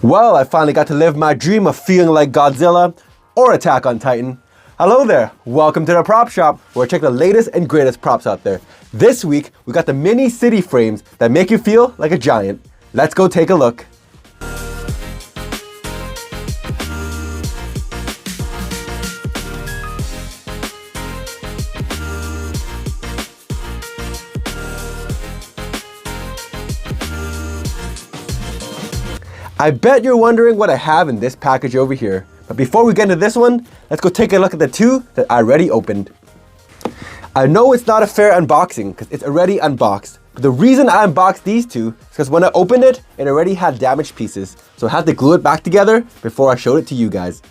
Well, I finally got to live my dream of feeling like Godzilla or Attack on Titan. Hello there, welcome to the prop shop where I check the latest and greatest props out there. This week, we got the mini city frames that make you feel like a giant. Let's go take a look. I bet you're wondering what I have in this package over here. But before we get into this one, let's go take a look at the two that I already opened. I know it's not a fair unboxing because it's already unboxed. But the reason I unboxed these two is because when I opened it, it already had damaged pieces. So I had to glue it back together before I showed it to you guys.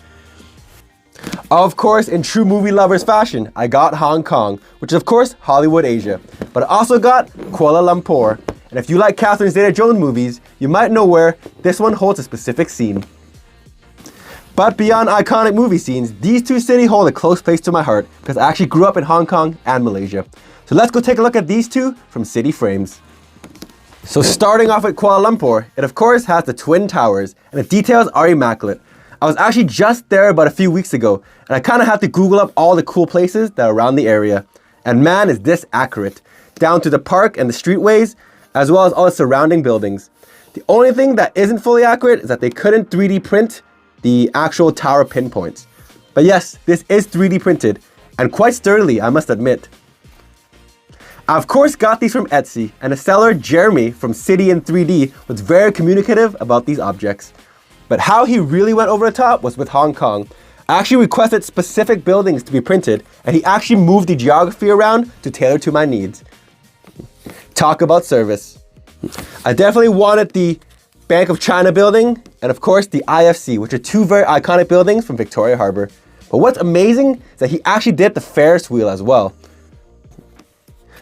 Of course, in true movie lovers fashion, I got Hong Kong, which is of course Hollywood, Asia. But I also got Kuala Lumpur. And if you like Catherine Zeta-Jones movies, you might know where this one holds a specific scene. But beyond iconic movie scenes, these two cities hold a close place to my heart because I actually grew up in Hong Kong and Malaysia. So let's go take a look at these two from City Frames. So starting off with Kuala Lumpur, it of course has the Twin Towers and the details are immaculate. I was actually just there about a few weeks ago and I kind of had to Google up all the cool places that are around the area. And man, is this accurate. Down to the park and the streetways, as well as all the surrounding buildings. The only thing that isn't fully accurate is that they couldn't 3D print the actual tower pinpoints. But yes, this is 3D printed, and quite sturdily, I must admit. I of course got these from Etsy, and the seller, Jeremy from City in 3D, was very communicative about these objects. But how he really went over the top was with Hong Kong. I actually requested specific buildings to be printed, and he actually moved the geography around to tailor to my needs. Talk about service. I definitely wanted the Bank of China building and of course the IFC, which are two very iconic buildings from Victoria Harbour. But what's amazing is that he actually did the Ferris wheel as well.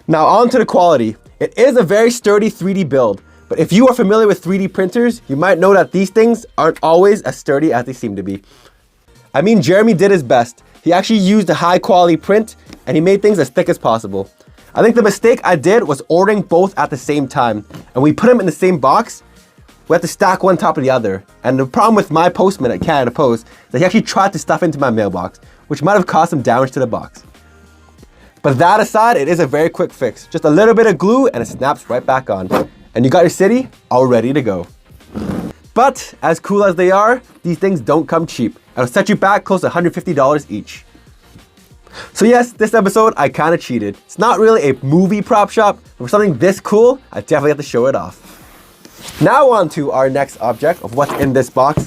Now on to the quality. It is a very sturdy 3D build, but if you are familiar with 3D printers, you might know that these things aren't always as sturdy as they seem to be. I mean, Jeremy did his best. He actually used a high quality print and he made things as thick as possible. I think the mistake I did was ordering both at the same time. And we put them in the same box. We had to stack one top of the other. And the problem with my postman at Canada Post is that he actually tried to stuff into my mailbox, which might have caused some damage to the box. But that aside, it is a very quick fix. Just a little bit of glue and it snaps right back on. And you got your city all ready to go. But as cool as they are, these things don't come cheap. It'll set you back close to $150 each. So yes, this episode, I kind of cheated. It's not really a movie prop shop, but for something this cool, I definitely have to show it off. Now on to our next object of what's in this box.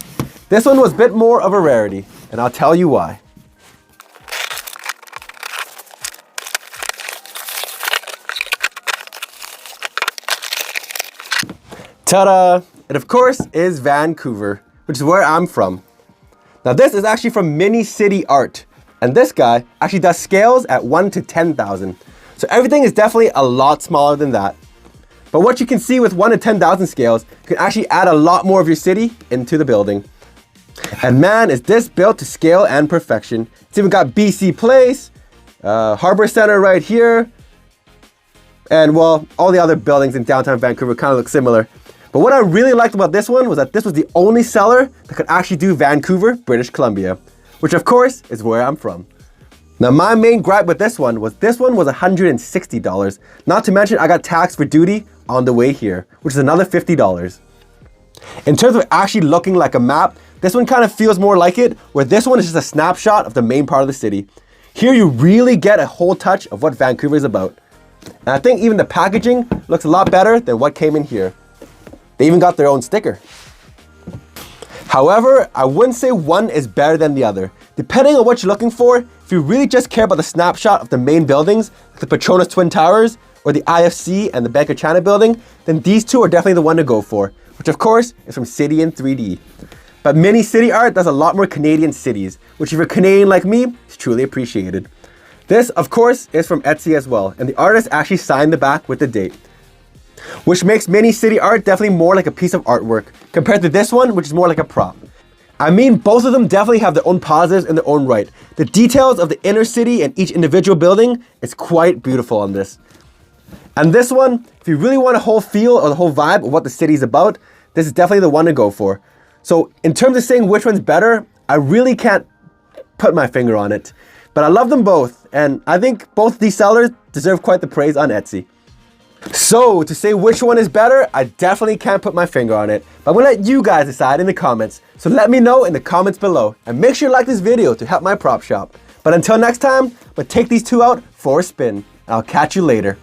This one was a bit more of a rarity, and I'll tell you why. Ta-da! It of course is Vancouver, which is where I'm from. Now this is actually from Mini City Art. And this guy actually does scales at 1 to 10,000. So everything is definitely a lot smaller than that. But what you can see with 1 to 10,000 scales, you can actually add a lot more of your city into the building. And man, is this built to scale and perfection. It's even got BC Place, Harbor Center right here. And well, all the other buildings in downtown Vancouver kind of look similar. But what I really liked about this one was that this was the only seller that could actually do Vancouver, British Columbia. Which of course is where I'm from. Now my main gripe with this one was $160. Not to mention I got taxed for duty on the way here, which is another $50. In terms of actually looking like a map, this one kind of feels more like it, where this one is just a snapshot of the main part of the city. Here you really get a whole touch of what Vancouver is about. And I think even the packaging looks a lot better than what came in here. They even got their own sticker. However, I wouldn't say one is better than the other. Depending on what you're looking for, if you really just care about the snapshot of the main buildings, like the Petronas Twin Towers, or the IFC and the Bank of China building, then these two are definitely the one to go for, which of course is from City in 3D. But Mini City Art does a lot more Canadian cities, which if you're Canadian like me, is truly appreciated. This, of course, is from Etsy as well, and the artist actually signed the back with the date. Which makes Mini City Art definitely more like a piece of artwork, compared to this one, which is more like a prop. I mean, both of them definitely have their own positives in their own right. The details of the inner city and each individual building is quite beautiful on this. And this one, if you really want a whole feel or the whole vibe of what the city's about, this is definitely the one to go for. So in terms of saying which one's better, I really can't put my finger on it. But I love them both, and I think both these sellers deserve quite the praise on Etsy. So to say which one is better, I definitely can't put my finger on it. But I'm gonna let you guys decide in the comments. So let me know in the comments below. And make sure you like this video to help my prop shop. But until next time, I'm gonna take these two out for a spin. I'll catch you later.